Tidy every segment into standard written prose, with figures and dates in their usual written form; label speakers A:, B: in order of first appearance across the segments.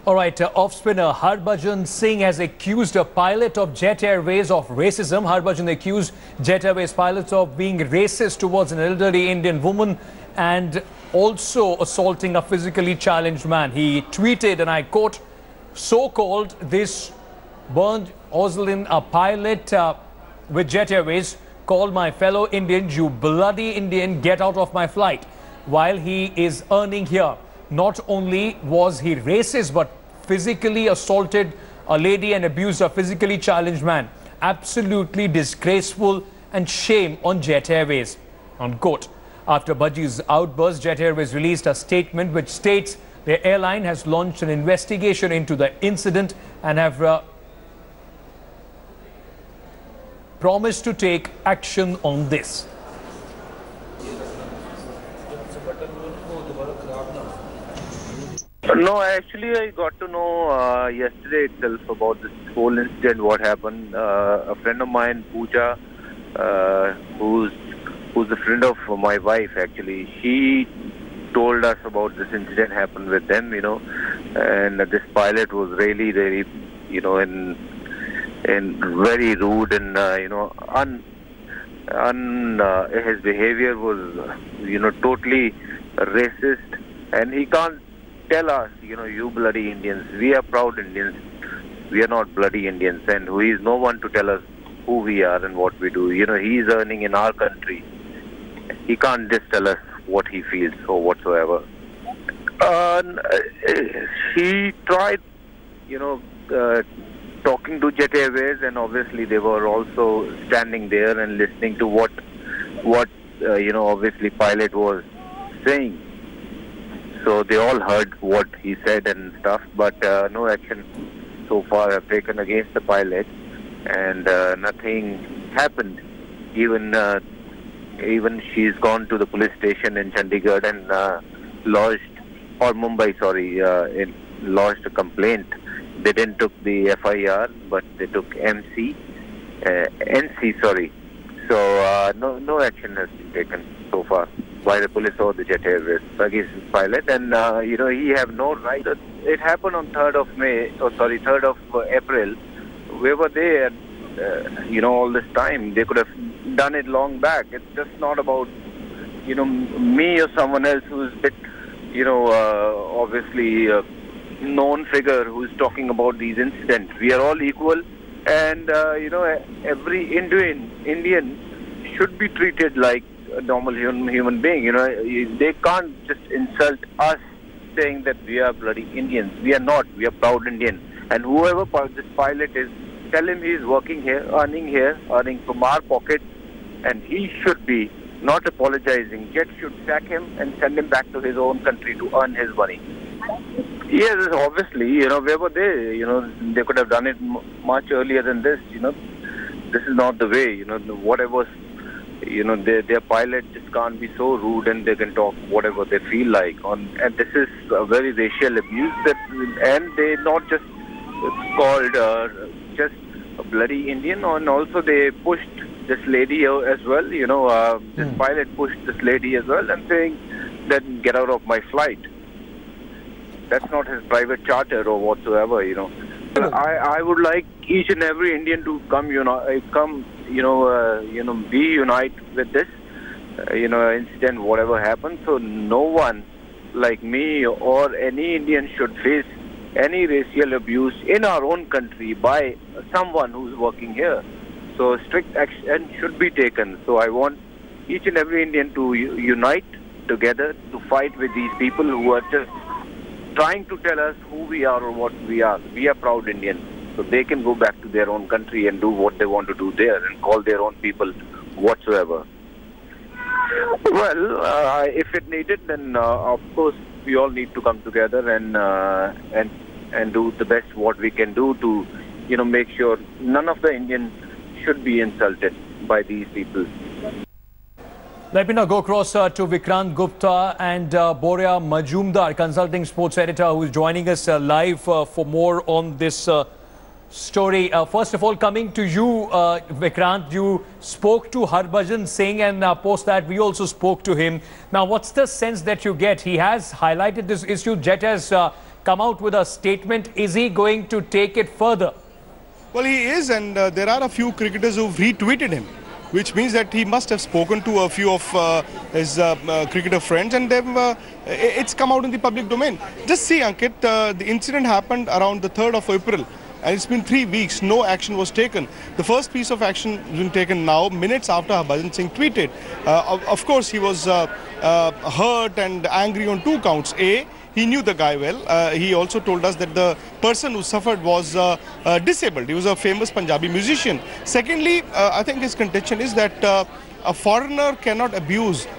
A: All right, off-spinner Harbhajan Singh has accused a pilot of Jet Airways of racism. Harbhajan accused Jet Airways pilots of being racist towards an elderly Indian woman and also assaulting a physically challenged man. He tweeted, and I quote, "So-called this Bernd Oslin, a pilot with Jet Airways, called my fellow Indians, you bloody Indian, get out of my flight," while he is earning here. Not only was he racist, but physically assaulted a lady and abused a physically challenged man. Absolutely disgraceful and shame on Jet Airways. Unquote. After Bhaji's outburst, Jet Airways released a statement which states the airline has launched an investigation into the incident and have promised to take action on this.
B: No, actually I got to know yesterday itself about this whole incident, what happened. A friend of mine, Pooja, who's a friend of my wife actually, she told us about this incident happened with them, and this pilot was really, very, and very rude and, his behavior was, totally racist, and he can't tell us, you bloody Indians, we are proud Indians, we are not bloody Indians, and he is no one to tell us who we are and what we do. He is earning in our country. He can't just tell us what he feels or whatsoever. He tried, talking to Jet Airways, and obviously they were also standing there and listening to what obviously pilot was saying. So they all heard what he said and stuff, but no action so far have taken against the pilot, and nothing happened. Even she's gone to the police station in Chandigarh and lodged a complaint. They didn't took the FIR, but they took NC. So no action has been taken so far by the police or the Jet Airways against the pilot, and he have no right. It happened on 3rd of April. Where were they? All this time they could have done it long back. It's just not about me or someone else who's a bit obviously a known figure who's talking about these incidents. We are all equal, and every Indian should be treated like a normal human being. They can't just insult us saying that we are bloody Indians. We are not. We are proud Indian. And whoever this pilot is, tell him he is working here, earning from our pocket, and he should be not apologizing. Jet should sack him and send him back to his own country to earn his money. Yes, obviously, where were they? They could have done it much earlier than this. This is not the way. Whatever. Their pilot just can't be so rude, and they can talk whatever they feel like. And this is a very racial abuse. And they not just called just a bloody Indian, and also they pushed this lady as well. This pilot pushed this lady as well, and saying that get out of my flight. That's not his private charter or whatsoever. I would like each and every Indian to be united with this, incident, whatever happens. So no one like me or any Indian should face any racial abuse in our own country by someone who's working here. So strict action should be taken. So I want each and every Indian to unite together to fight with these people who are just trying to tell us who we are or what we are. We are proud Indians. So they can go back to their own country and do what they want to do there and call their own people whatsoever. Well, if it needed, then of course we all need to come together and do the best what we can do to, make sure none of the Indians should be insulted by these people.
A: Let me now go across to Vikrant Gupta and Boria Majumdar, consulting sports editor, who is joining us live for more on this story. First of all, coming to you, Vikrant, you spoke to Harbhajan Singh, and post that we also spoke to him. Now, what's the sense that you get? He has highlighted this issue. Jet has come out with a statement. Is he going to take it further?
C: Well, he is, and there are a few cricketers who've retweeted him, which means that he must have spoken to a few of his cricketer friends, and it's come out in the public domain. Just see, Ankit, the incident happened around the 3rd of April. And it's been 3 weeks, no action was taken. The first piece of action has been taken now, minutes after Harbhajan Singh tweeted. Of course, he was hurt and angry on 2 counts. A, he knew the guy well. He also told us that the person who suffered was disabled. He was a famous Punjabi musician. Secondly, I think his contention is that a foreigner cannot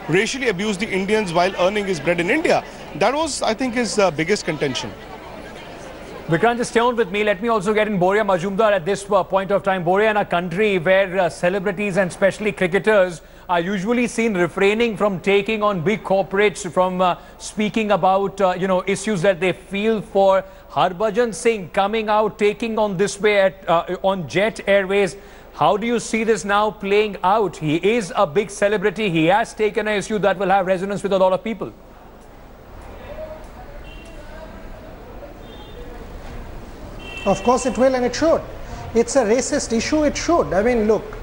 C: racially abuse the Indians while earning his bread in India. That was, I think, his biggest contention.
A: Vikrant, just stay on with me. Let me also get in Boria Majumdar at this point of time. Boria, in a country where celebrities and especially cricketers are usually seen refraining from taking on big corporates, from speaking about issues that they feel for. Harbhajan Singh coming out, taking on this way on Jet Airways. How do you see this now playing out? He is a big celebrity. He has taken an issue that will have resonance with a lot of people.
D: Of course it will, and it should. It's a racist issue, it should. I mean, look,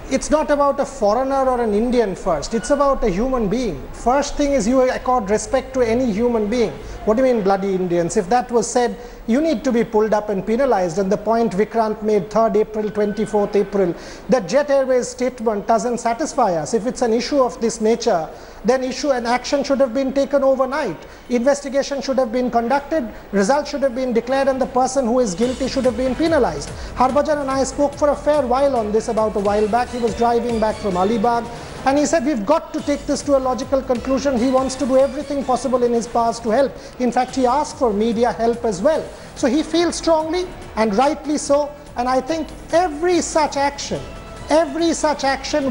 D: it's not about a foreigner or an Indian first. It's about a human being. First thing is you accord respect to any human being. What do you mean bloody Indians? If that was said, you need to be pulled up and penalized. And the point Vikrant made 3rd April, 24th April, that Jet Airways statement doesn't satisfy us. If it's an issue of this nature, then an action should have been taken overnight. Investigation should have been conducted, results should have been declared, and the person who is guilty should have been penalized. Harbhajan and I spoke for a fair while on this about a while back. He was driving back from Alibag, and he said we've got to take this to a logical conclusion. He wants to do everything possible in his powers to help. In fact, he asked for media help as well. So he feels strongly, and rightly so, and I think every such action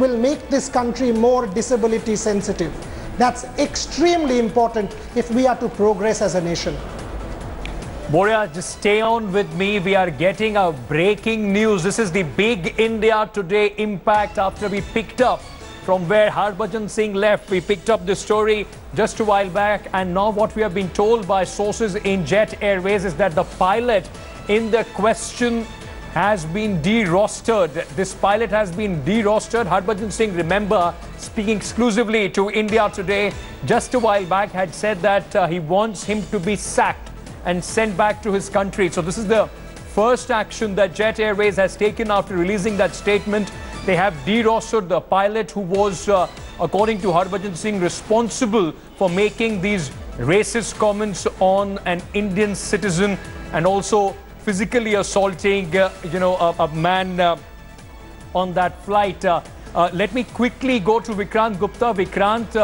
D: will make this country more disability sensitive. That's extremely important if we are to progress as a nation.
A: Boria, just stay on with me. We are getting a breaking news. This is the big India Today impact after we picked up from where Harbhajan Singh left. We picked up this story just a while back, and now what we have been told by sources in Jet Airways is that the pilot in the question has been de-rostered. This pilot has been de-rostered. Harbhajan Singh, remember, speaking exclusively to India Today just a while back, had said that he wants him to be sacked and sent back to his country. So this is the first action that Jet Airways has taken after releasing that statement. They have de-rostered the pilot who was, according to Harbhajan Singh, responsible for making these racist comments on an Indian citizen and also physically assaulting, a man on that flight. Let me quickly go to Vikrant Gupta. Vikrant,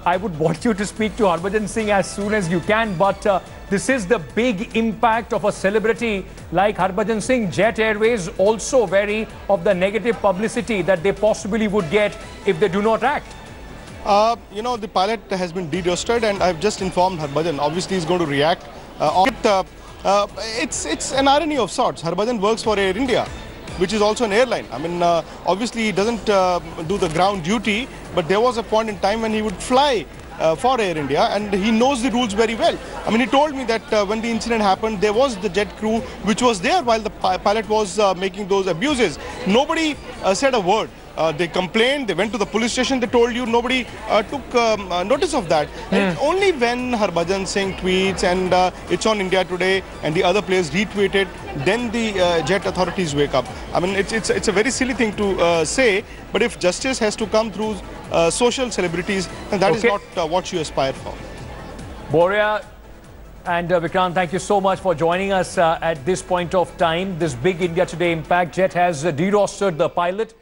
A: I would want you to speak to Harbhajan Singh as soon as you can, but this is the big impact of a celebrity like Harbhajan Singh. Jet Airways also wary of the negative publicity that they possibly would get if they do not act.
C: The pilot has been de-rostered, and I've just informed Harbhajan. Obviously, he's going to react. It's an irony of sorts. Harbhajan works for Air India, which is also an airline. I mean, obviously he doesn't do the ground duty, but there was a point in time when he would fly for Air India, and he knows the rules very well. I mean, he told me that when the incident happened, there was the jet crew which was there while the pilot was making those abuses. Nobody said a word. They complained, they went to the police station, they told you, nobody took notice of that. And only when Harbhajan Singh tweets and it's on India Today and the other players retweet it, then the jet authorities wake up. I mean, it's a very silly thing to say, but if justice has to come through social celebrities, then that is not what you aspire for.
A: Boria and Vikrant, thank you so much for joining us at this point of time. This big India Today impact. Jet has de-rostered the pilot.